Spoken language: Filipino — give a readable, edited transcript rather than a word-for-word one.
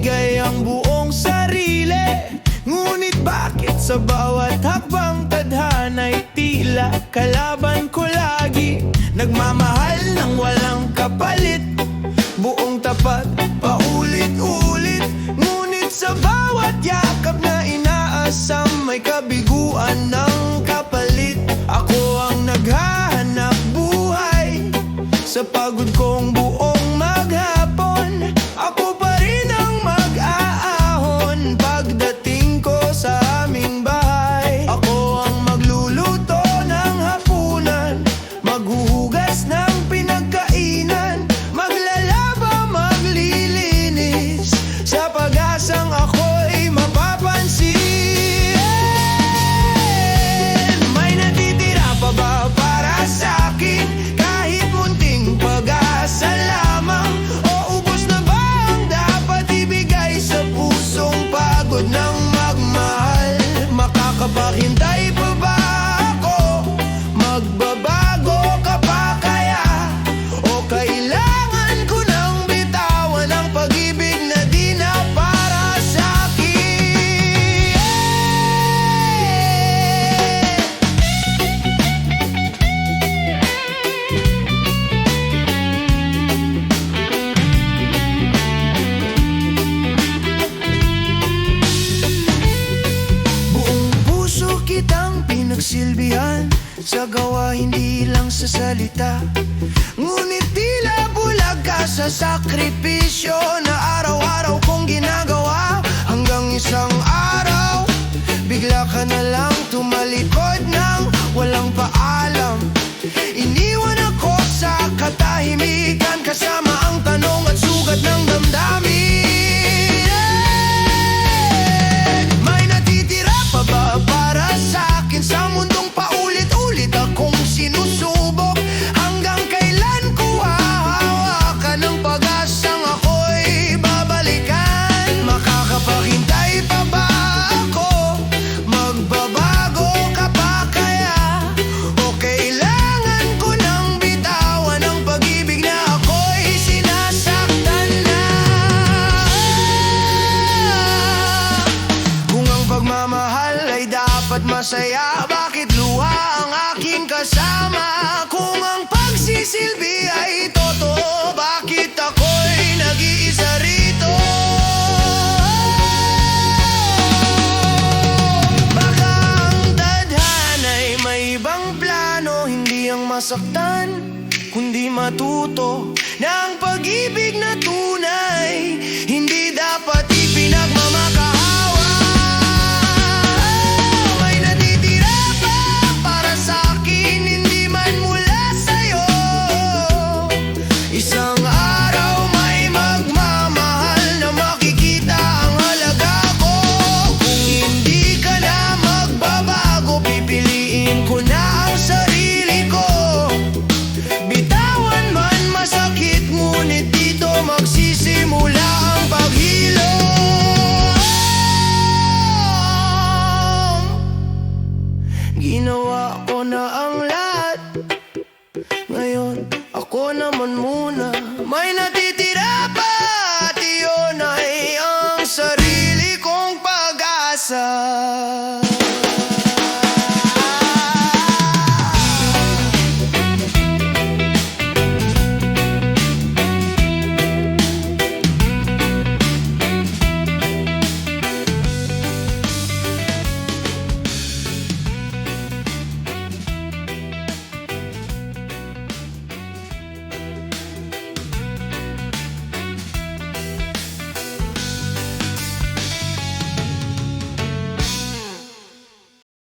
ibinigay ang buong sarili. Ngunit bakit sa bawat hakbang tadhana'y tila kalaban ko lagi? Nagmamahal ng walang kapalit, buong tapat, paulit-ulit. Ngunit sa bawat yakap na inaasam, may kabiguan ng kapalit. Ako ang naghahanap buhay sa pagod kong buong maghapon. Ako pa rin ang mag-aahon pagdating ko sa aming bahay. Ako ang magluluto ng hapunan, maghuhugas ng pinagkainan, maglalaba, maglilinis, sa pag-asang ako'y mapapansin. May natitira pa ba para sa akin? Kahit munting pag-asa lamang, o ubos na ba ang dapat ibigay sa pusong pagod ng magmahal? Makakapaghintay pa ba ako? Magbabago ka pa kaya? O kailangan ko nang bitawan ang pag-ibig na di na para sa akin? Buong puso kitang pinagsilbihan, sa gawa hindi lang sa salita. Ngunit tila bulag ka sa sakripisyo na araw-araw kong ginagawa. Hanggang isang araw, bigla ka na lang tumalikod ng walang paalam. Iniwan ako sa katahimikan, kasama ang tanong at sugat ng damdamin. May natitira pa ba para sa akin sa mundong paulit-ulit akong sinusubok? Hanggang kailan ko hahawakan ng pag-asang ako'y babalikan? Makakapaghintay pa ba ako? Magbabago ka pa kaya? O kailangan ko nang bitawan ang pag-ibig na ako'y sinasaktan na? Kung ang pagmamahal ay dapat masaya, bakit luha ang aking kasama? Kung ang pagsisilbi ay totoo, bakit ako'y nag-iisa rito? Baka ang tadhana'y may ibang plano, hindi ang masaktan, kundi matuto na